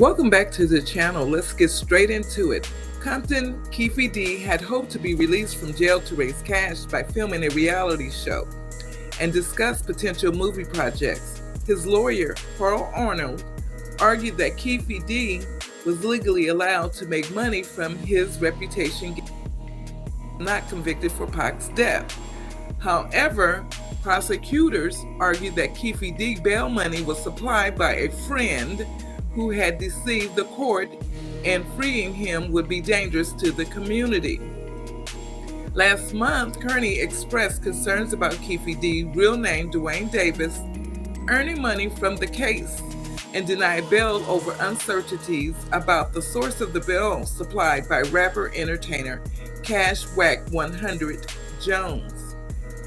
Welcome back to the channel. Let's get straight into it. Compton Keefe had hoped to be released from jail to raise cash by filming a reality show and discuss potential movie projects. His lawyer, Carl Arnold, argued that Keefe was legally allowed to make money from his reputation, not convicted for Pac's death. However, prosecutors argued that Keefe bail money was supplied by a friend who had deceived the court, and freeing him would be dangerous to the community. Last month, Kearney expressed concerns about Keefe real name Dwayne Davis, earning money from the case, and denied bail over uncertainties about the source of the bail supplied by rapper-entertainer Cash Whack 100 Jones.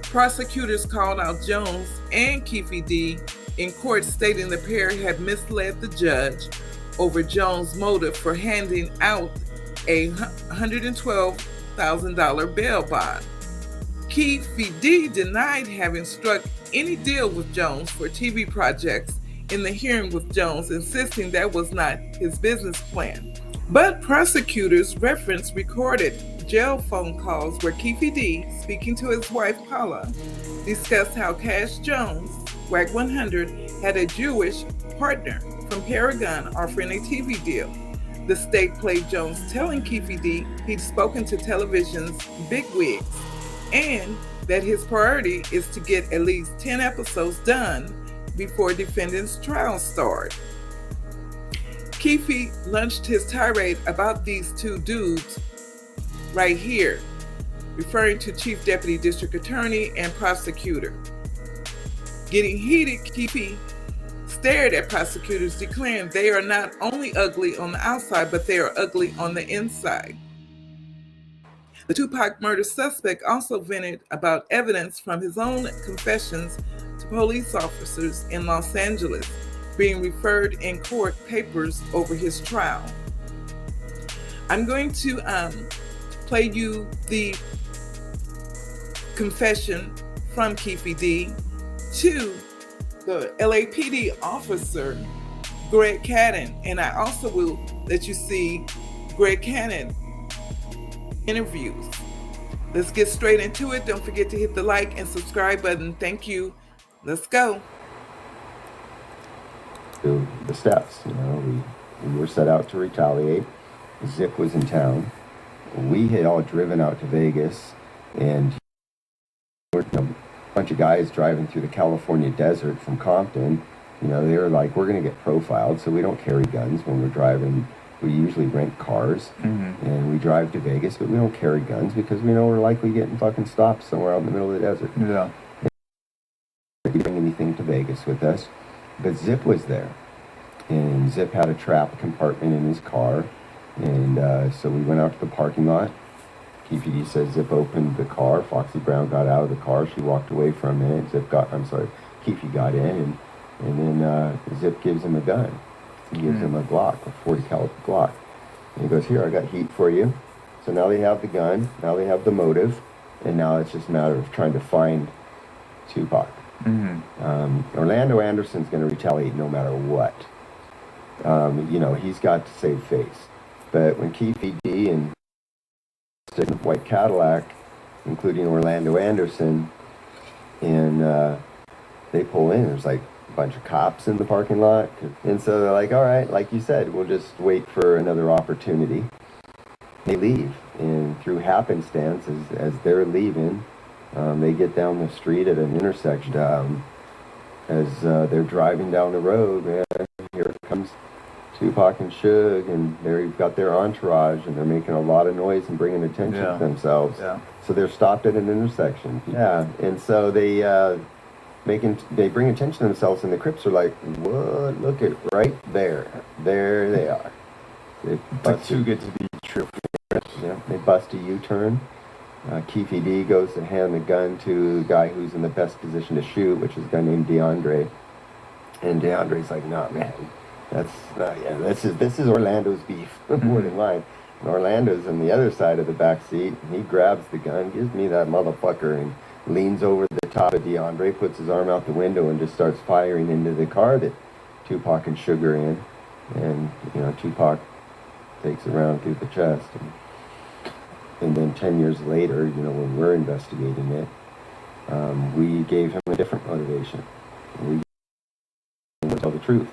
Prosecutors called out Jones and Keefe in court, stating the pair had misled the judge over Jones' motive for handing out a $112,000 bail bond. Keefe denied having struck any deal with Jones for TV projects in the hearing with Jones, insisting that was not his business plan. But prosecutors referenced recorded jail phone calls where Keefe speaking to his wife Paula, discussed how Cash Jones, WAC 100, had a Jewish partner from Paragon offering a TV deal. The state played Jones telling Keefe he'd spoken to television's bigwigs and that his priority is to get at least 10 episodes done before defendant's trial started. Keefe launched his tirade about these two dudes right here, referring to Chief Deputy District Attorney and prosecutor. Getting heated, Keefe stared at prosecutors, declaring they are not only ugly on the outside, but they are ugly on the inside. The Tupac murder suspect also vented about evidence from his own confessions to police officers in Los Angeles being referred in court papers over his trial. I'm going to play you the confession from Keefe to the LAPD officer, Greg Kading, and I also will let you see Greg Kading interviews. Let's get straight into it. Don't forget to hit the like and subscribe button. Thank you. Let's go. The steps, we were set out to retaliate. Zip was in town. We had all driven out to Vegas, and a bunch of guys driving through the California desert from Compton. They were like, we're going to get profiled, so we don't carry guns when we're driving. We usually rent cars, and we drive to Vegas, but we don't carry guns because we know we're likely getting fucking stopped somewhere out in the middle of the desert. Yeah. We didn't bring anything to Vegas with us, but Zip was there, and Zip had a trap compartment in his car, and so we went out to the parking lot. Keefe says Zip opened the car. Foxy Brown got out of the car. She walked away for a minute. Keefe got in, and then Zip gives him a gun. He gives him a Glock, a 40 caliber Glock. And he goes, here, I got heat for you. So now they have the gun, now they have the motive, and now it's just a matter of trying to find Tupac. Orlando Anderson's going to retaliate no matter what. He's got to save face. But when Keefe and white Cadillac, including Orlando Anderson, and they pull in, there's like a bunch of cops in the parking lot, and so they're like, all right, like you said, we'll just wait for another opportunity. They leave, and through happenstance, as they're leaving, they get down the street at an intersection. As they're driving down the road, here comes Tupac and Shug, and they've got their entourage, and they're making a lot of noise and bringing attention to themselves. Yeah. So they're stopped at an intersection. Yeah, and so they bring attention to themselves, and the Crips are like, "What? Look at right there. There they are." They bust too good to be true. Yeah, they bust a U-turn. Keefe goes to hand the gun to the guy who's in the best position to shoot, which is a guy named DeAndre. And DeAndre's like, "Nah, man. This is Orlando's beef more than mine." And Orlando's on the other side of the back seat, and he grabs the gun, gives me that motherfucker, and leans over the top of DeAndre, puts his arm out the window, and just starts firing into the car that Tupac and Shug are in. And, you know, Tupac takes it round through the chest. And then 10 years later, you know, when we're investigating it, we gave him a different motivation. We to tell the truth.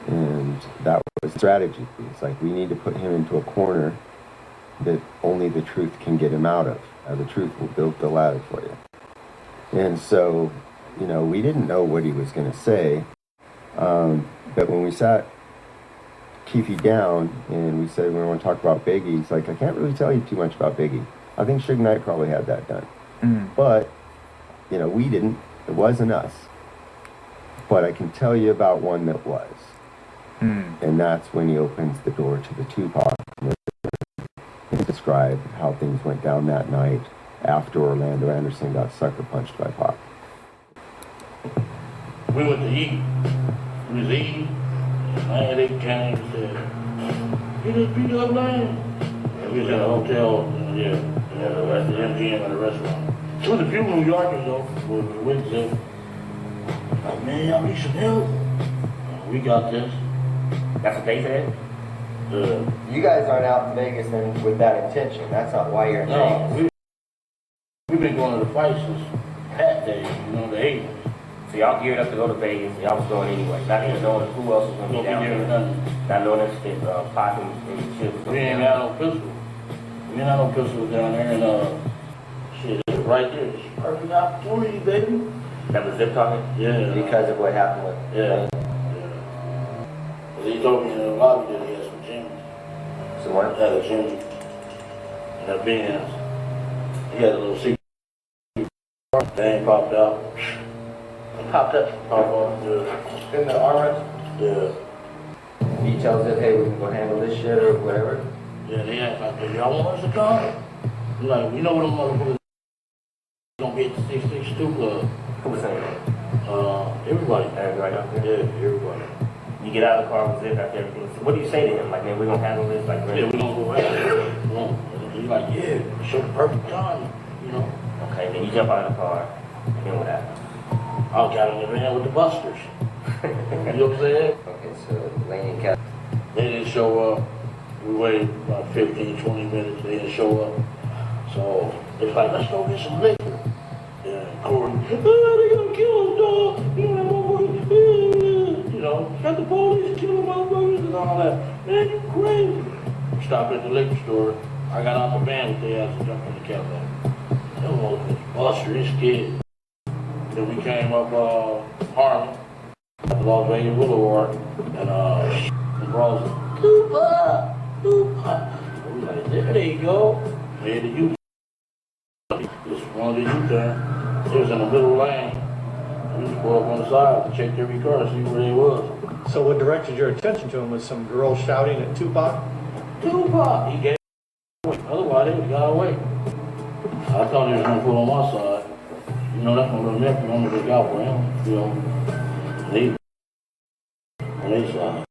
And that was the strategy. It's like, we need to put him into a corner that only the truth can get him out of. The truth will build the ladder for you. And so, you know, we didn't know what he was going to say. But when we sat Keefe down and we said we want to talk about Biggie, he's like, I can't really tell you too much about Biggie. I think Shugknight probably had that done. But, you know, we didn't. It wasn't us. But I can tell you about one that was. And that's when he opens the door to the Tupac murder and describe how things went down that night after Orlando Anderson got sucker punched by Pac. We went to eat. We was eating. Man, they came and said, you just beat up man. And we was in a hotel, yeah, at the MGM at a restaurant. There was a few New Yorkers though, who were with them. Like, man, y'all need some help. We got this. That's what they said? You guys aren't out in Vegas and with that intention. That's not why you're in Vegas. We've been going to the fights since that day, you know, the 80s. So y'all geared up to go to Vegas, y'all was going anyway. Not even knowing who else was going to be down there. Not knowing if Pac and Chip was We ain't got no pistol. We ain't got no pistols down there, and shit, it's right there. It's a perfect opportunity, baby. That was zip talking? Yeah. Because of what happened with... Yeah. He told me in the lobby that he had some Jimmys. So what? Had a Jimmy. And a Benz. He had a little secret. Thing popped out. Popped up. Popped on In the armrest? Yeah. He tells it, hey, we can go handle this shit or whatever. Yeah, they asked like, y'all want us to come? We're like, we know what them motherfuckers gonna be at the 662 Club. Who was saying that? Everybody. Everybody out there? Yeah, everybody. You get out of the car with zip after everything. So what do you say to him? Like, man, we're going to handle this? Like, Yeah, we're gonna go right there. He's like, yeah, show the perfect time, you know. okay, then you jump out of the car. And then what happens? I got in the van with the busters. You know what I'm saying? Okay, so Lane and Cap. They didn't show up. We waited about 15, 20 minutes. They didn't show up. So it's like, let's go get some liquor. And Corey, they gonna kill us, dog. You know, that motherfucker, you know, got the police killing motherfuckers and all that. Man, you crazy. We stopped at the liquor store. I got out the van with their ass and jumped in the Cadillac. Them motherfuckers, Buster, he's scared. Then we came up Harlem, at Las Vegas Boulevard, and bros, Tupac. We like, there they go. Made the U-turn. Just one of the U-turn. It was in the middle lane. We just pulled up on the side to check every car to see where they was. So what directed your attention to him? Was some girl shouting at Tupac? Tupac! He gave away. Otherwise, they would have got away. I thought he was going to pull on my side. You know, that's what I'm going to look out for him. You know, on their side.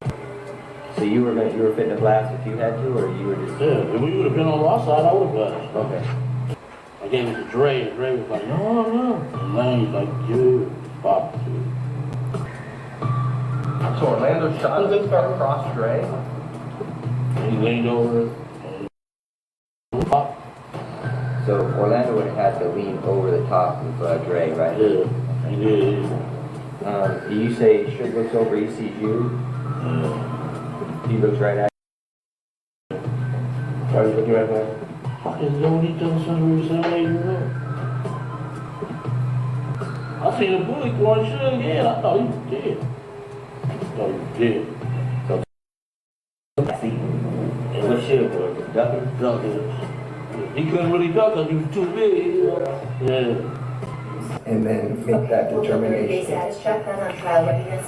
So you were fitting to blast if you had to, or you were just... Yeah, if we would have been on our side, I would have blasted. Okay. I gave it to Dre, and Dre was like, no. And Lane's like, dude, pop it, dude. So Orlando shot his car across Dre? And he leaned over and pop. So Orlando would have had to lean over the top of Dre, right? Yeah, he did. You say Suge looks over, he sees you. He looks right at you. Why are you looking right at me? I didn't know what he done since we were 7, 8 years old. I seen a bullet going Suge head. I thought he was dead. So, see, and what Suge was? Ducking? Ducking. He couldn't really duck because he was too big. You know? Yeah. And then make that determination. Status check then on trial readiness.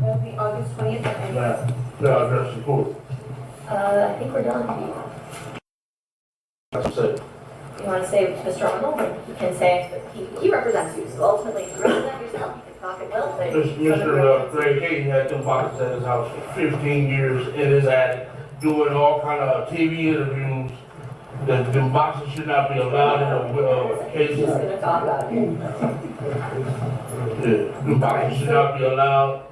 It'll be August 20th. No, address the court. I think we're done. That's it. You want to say Mr. Arnold? You can say, he represents you, so ultimately you represent yourself. You can talk at will, but... Mr. Greg Kading had them pockets at his house for 15 years in his attic, doing all kind of TV interviews. The boxes should not be allowed in the He's cases. just going to talk about it. The boxes should not be allowed.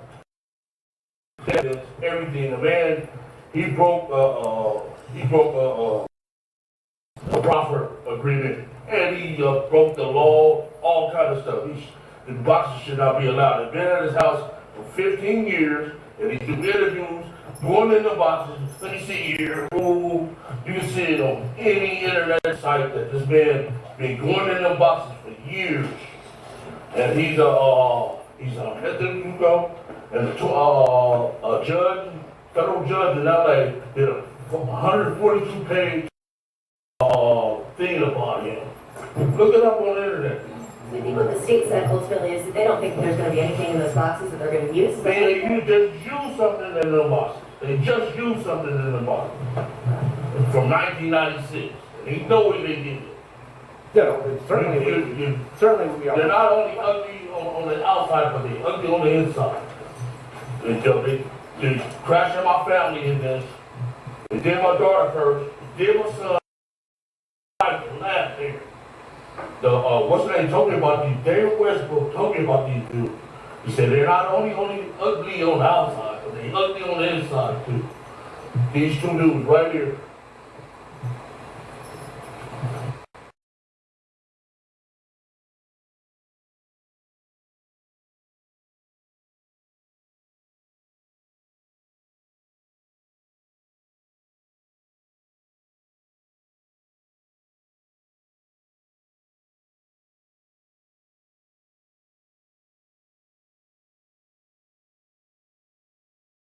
everything. The man, he broke a proffer agreement, and he broke the law, all kind of stuff. The boxers should not be allowed. They've been at his house for 15 years, and he do interviews, going in the boxes. Let me see here. Ooh, you can see it on any internet site that this man been going in the boxes for years, and he's a method Hugo, and a judge, federal judge in LA did a 142-page thing about him. Look it up on the internet. I think what the state said ultimately is that they don't think there's going to be anything in those boxes that they're going to use. They just use something in the boxes. They just used something in the boxes from 1996. And he know what they did. Yeah, certainly we are. They're not only ugly on the outside, but they're ugly on the inside. They crashing my family in this. They did my daughter first. They did my son last year. What's the name told me about these? David Westbrook told me about these dudes. He said they're not only ugly on the outside, but they're ugly on the inside too. These two dudes right here.